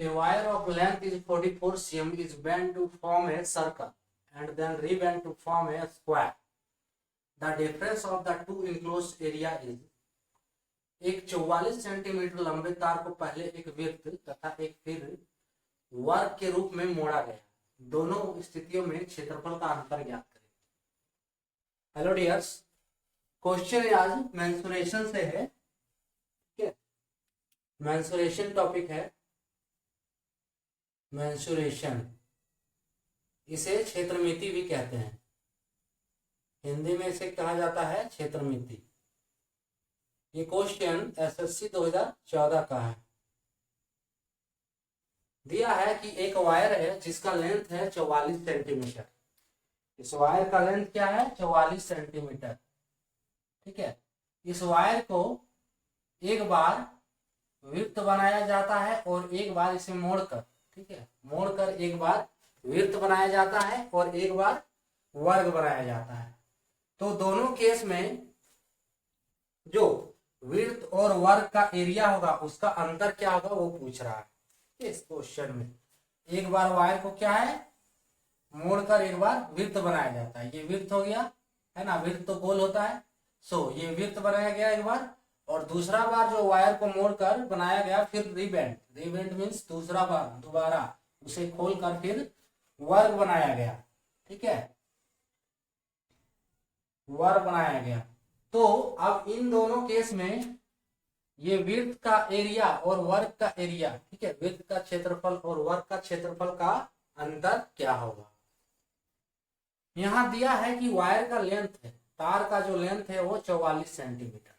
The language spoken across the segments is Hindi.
A wire of length is 44 cm is bent to form a circle and then rebent to form a square. The difference of the two enclosed area is. एक 44 सेंटीमीटर लंबे तार को पहले एक वृत्त तथा एक फिर वर्ग के रूप में मोड़ा गया। दोनों स्थितियों में क्षेत्रफल का अंतर ज्ञात करें। हेलो डियर्स, क्वेश्चन आज मेंसुरेशन से है। ठीक है, मेंसुरेशन टॉपिक है। मेंसुरेशन, इसे क्षेत्रमिति भी कहते हैं। हिंदी में इसे कहा जाता है क्षेत्रमिति। ये क्वेश्चन एसएससी 2014 का है। दिया है कि एक वायर है जिसका लेंथ है 44 सेंटीमीटर। इस वायर का लेंथ क्या है? 44 सेंटीमीटर। ठीक है, इस वायर को एक बार वृत्त बनाया जाता है और एक बार इसे मोड़कर, ठीक है, मोड़कर एक बार वृत्त बनाया जाता है और एक बार वर्ग बनाया जाता है। तो दोनों केस में जो वृत्त और वर्ग का एरिया होगा उसका अंतर क्या होगा वो पूछ रहा है इस क्वेश्चन में। एक बार वायर को क्या है, मोड़कर एक बार वृत्त बनाया जाता है। ये वृत्त हो गया है ना, वृत्त तो गोल होता है। सो ये वृत्त बनाया गया एक बार, और दूसरा बार जो वायर को मोड़कर बनाया गया फिर रिबेंट। रिबेंट मीन्स दूसरा बार दोबारा उसे खोलकर फिर वर्ग बनाया गया। ठीक है, वर्ग बनाया गया। तो अब इन दोनों केस में ये वृत्त का एरिया और वर्ग का एरिया, ठीक है, वृत्त का क्षेत्रफल और वर्ग का क्षेत्रफल का अंतर क्या होगा। यहां दिया है कि वायर का लेंथ है, तार का जो लेंथ है वो 44 सेंटीमीटर।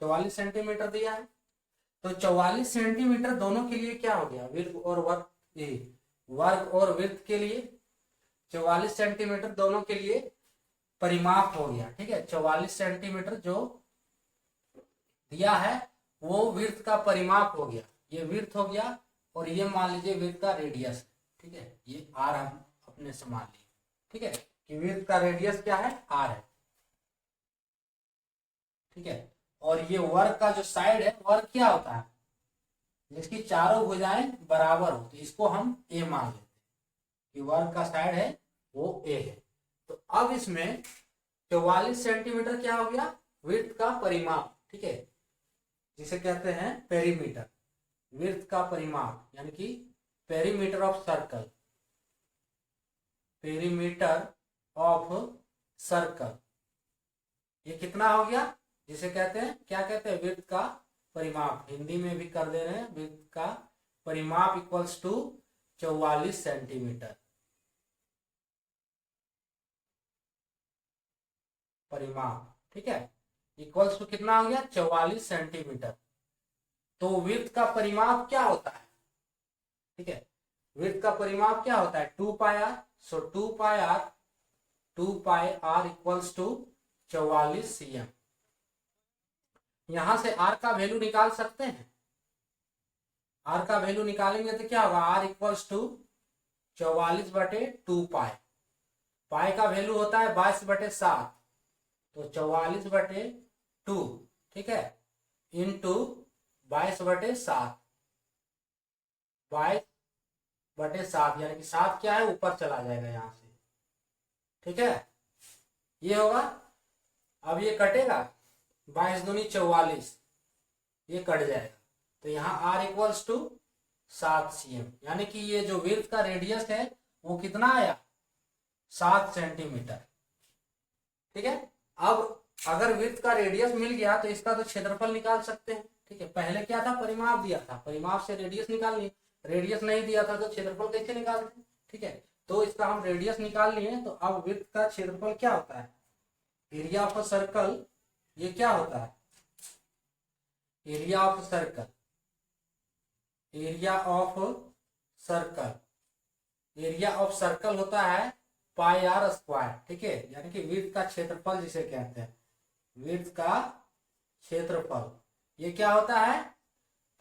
44 सेंटीमीटर दिया है, तो 44 सेंटीमीटर दोनों के लिए क्या हो गया, वृत्त और वर्ग, वर्ग और वृत्त के लिए 44 सेंटीमीटर दोनों के लिए परिमाप हो गया। ठीक है, 44 सेंटीमीटर जो दिया है वो वृत्त का परिमाप हो गया। ये वृत्त हो गया और ये मान लीजिए वृत्त का रेडियस है। ठीक है, ये आर हम अपने से मान लिए। ठीक है, कि वृत्त का रेडियस क्या है, आर है। ठीक है, और ये वर्ग का जो साइड है, वर्ग क्या होता है, जिसकी चारों भुजाएं बराबर हो, तो इसको हम ए मान लेते हैं कि वर्ग का साइड है वो ए है। तो अब इसमें 44 सेंटीमीटर क्या हो गया, वृत्त का परिमाप। ठीक है, जिसे कहते हैं पेरीमीटर, वृत्त का परिमाप, यानी कि perimeter of circle, perimeter of circle. ये कितना हो गया, जिसे कहते हैं, क्या कहते हैं, वृत्त का परिमाप। हिंदी में भी कर दे रहे हैं, वृत्त का परिमाप इक्वल्स टू 44 सेंटीमीटर। परिमाप, ठीक है, इक्वल्स टू कितना हो गया, 44 सेंटीमीटर। तो वृत्त का परिमाप क्या होता है, ठीक है, वृत्त का परिमाप क्या होता है, 2 pi R. So 2 pi R equals to 44 cm। यहां से आर का वैल्यू निकाल सकते हैं। आर का वैल्यू निकालेंगे तो क्या होगा, आर इक्वल्स टू 44/2 पाई। पाई का वैल्यू होता है 22/7, तो 44/2, ठीक है, इंटू 22/7, 22/7 यानी कि 7 क्या है, ऊपर चला जाएगा यहां से। ठीक है, ये होगा। अब ये कटेगा, 22 दूनी 44, ये कट जाएगा। तो यहाँ आर इक्वल्स टू 7 cm, यानी कि ये जो वृत्त का रेडियस है वो कितना आया, 7 सेंटीमीटर। ठीक है, अब अगर वृत्त का रेडियस मिल गया तो इसका तो क्षेत्रफल निकाल सकते हैं। ठीक है, पहले क्या था, परिमाप दिया था, परिमाप से रेडियस निकाल लिए। रेडियस नहीं दिया था तो क्षेत्रफल कैसे निकालते। ठीक है, तो इसका हम रेडियस निकाल लिए। तो अब वृत्त का क्षेत्रफल क्या होता है, एरिया ऑफ सर्कल, ये क्या होता है, area of circle, area of circle, area of circle होता है पाई आर स्क्वायर। ठीक है, यानी कि वृत्त का क्षेत्रफल जिसे कहते हैं, वृत्त का क्षेत्रफल, ये क्या होता है,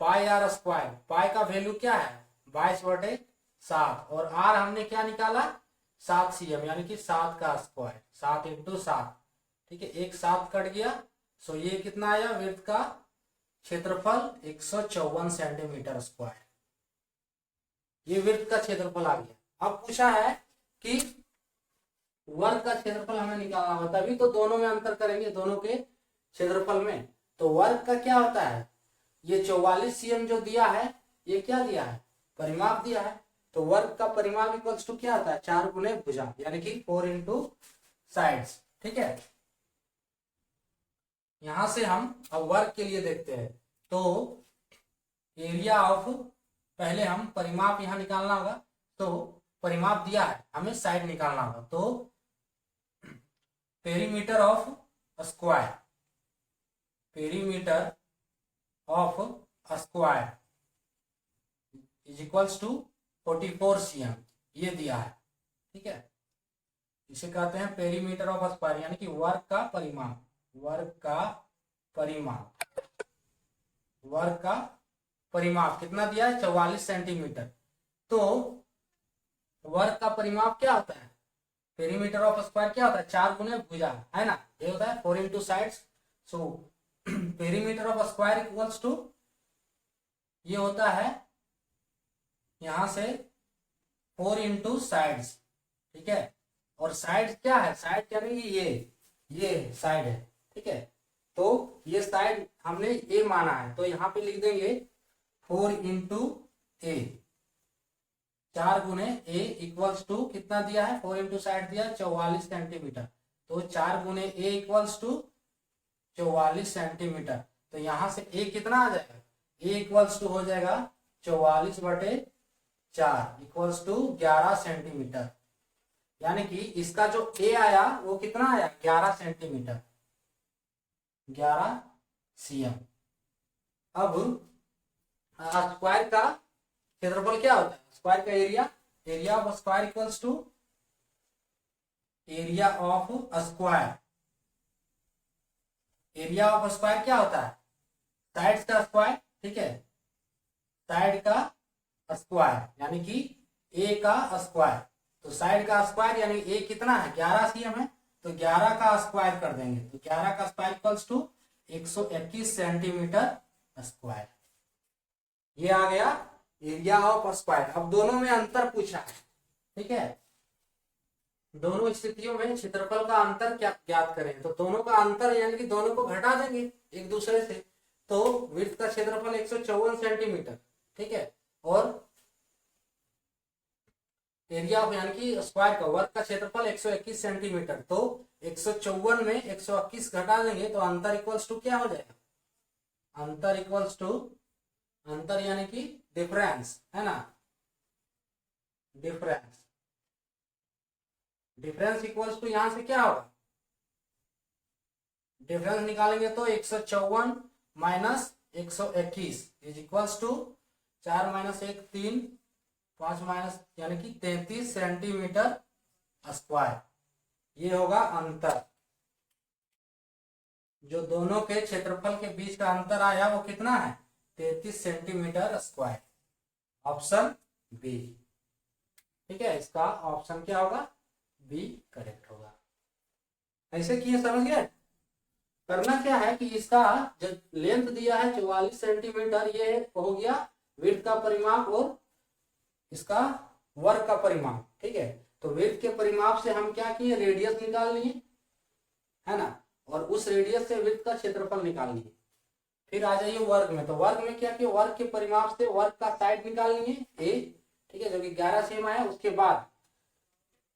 पाई आर स्क्वायर। पाई का वैल्यू क्या है, 22/7, और आर हमने क्या निकाला, 7 cm, यानी कि 7 का स्क्वायर, 7 इंटू 7। ठीक है, एक 7 कट गया। सो ये कितना आया, वृत्त का क्षेत्रफल 154 सेंटीमीटर स्क्वायर। ये वृत्त का क्षेत्रफल आ गया। अब पूछा है कि वर्ग का क्षेत्रफल हमें निकालना होता है, तभी तो दोनों में अंतर करेंगे, दोनों के क्षेत्रफल में। तो वर्ग का क्या होता है, ये 44 cm जो दिया है, ये क्या दिया है, परिमाप दिया है। तो वर्ग का परिमाप इक्वल्स टू क्या होता है, 4 गुने भुजा, यानी कि 4 इंटू साइड्स। ठीक है, यहां से हम अब वर्ग के लिए देखते हैं। तो एरिया ऑफ, पहले हम परिमाप यहां निकालना होगा। तो परिमाप दिया है, हमें साइड निकालना होगा। तो perimeter of square, perimeter of square is equals to 44 cm, ये दिया है। ठीक है, इसे कहते हैं पेरीमीटर ऑफ स्क्वायर, यानी कि वर्ग का परिमाप, वर्ग का परिमाप, वर्ग का परिमाप कितना दिया है, 44 सेंटीमीटर। तो वर्ग का परिमाप क्या होता है, पेरीमीटर ऑफ स्क्वायर क्या होता है, 4 गुने भुजा, है ना, ये होता है 4 into sides. So perimeter of square equals to, ये होता है यहां से 4 इंटू साइड्स। ठीक है, और साइड क्या है, साइड क्या नहीं, ये साइड है। ठीक है, तो ये साइड हमने ए माना है, तो यहाँ पे लिख देंगे 4 इंटू ए, 4 गुने ए इक्वल्स टू कितना दिया है, 4 इंटू साइड दिया 44 सेंटीमीटर। तो 4 गुने ए इक्वल्स टू 44 सेंटीमीटर। तो यहां से ए कितना आ जाएगा, ए इक्वल्स टू हो जाएगा 44/4 इक्वल्स टू 11 सेंटीमीटर। यानी कि इसका जो ए आया वो कितना आया, 11 सेंटीमीटर, 11 cm। अब स्क्वायर का क्षेत्रफल क्या होता है, स्क्वायर का area, area of square equals to area of square, area of square क्या होता है, साइड का स्क्वायर। ठीक है, साइड का स्क्वायर यानी कि ए का स्क्वायर। तो साइड का स्क्वायर यानी ए कितना है, 11 cm है, तो 11 का स्क्वायर कर देंगे। तो 11 का square equals to 121 centimetre square. ये आ गया एरिया ऑफ स्क्वायर। अब दोनों में अंतर पूछा है। ठीक है, दोनों स्थितियों में क्षेत्रफल का अंतर क्या ज्ञात करें, तो दोनों का अंतर यानी कि दोनों को घटा देंगे एक दूसरे से। तो विड्थ का क्षेत्रफल 154 सेंटीमीटर। ठीक है, और एरिया ऑफ यानी कि स्क्वायर का, वर्ग का क्षेत्रफल 121 सेंटीमीटर। तो 154 में 121 घटा देंगे तो अंतर इक्वल्स टू क्या हो जाएगा, अंतर इक्वल्स टू, अंतर यानी कि डिफरेंस, है ना, डिफरेंस, डिफरेंस इक्वल्स टू यहां से क्या होगा, डिफरेंस निकालेंगे तो 154 minus 121 is equals to 4 minus 1 3, 5 minus यानी कि 33 सेंटीमीटर स्क्वायर। ये होगा अंतर, जो दोनों के क्षेत्रफल के बीच का अंतर आया वो कितना है, 33 सेंटीमीटर स्क्वायर। Option B. ठीक है, इसका ऑप्शन क्या होगा, बी करेक्ट होगा। ऐसे किए, समझ गए। करना क्या है कि इसका जो लेंथ दिया है 44 सेंटीमीटर, ये हो गया विड्थ का परिमाप और इसका वर्ग का परिमाप। ठीक है, तो विड्थ के परिमाप से हम क्या किए, रेडियस निकाल लिए, है ना, और उस रेडियस से विड्थ का क्षेत्रफल निकाल लिए। फिर आ जाइए वर्ग में, तो वर्ग में क्या किया, वर्ग के परिमाप से वर्ग का साइड निकाल लिए ए। ठीक है, जो कि 11 cm आया, उसके बाद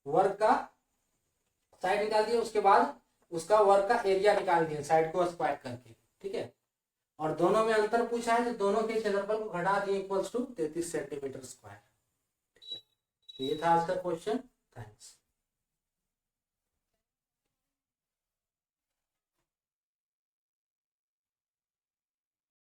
वर्ग का साइड निकाल दिया, उसके बाद उसका वर्ग का एरिया निकाल दिया साइड को स्क्वायर करके। ठीक है, और दोनों में अंतर पूछा है, तो दोनों के क्षेत्रफल को घटा दिए इक्वल्स टू 33 सेंटीमीटर स्क्वायर। तो ये था आज का क्वेश्चन। थैंक्स।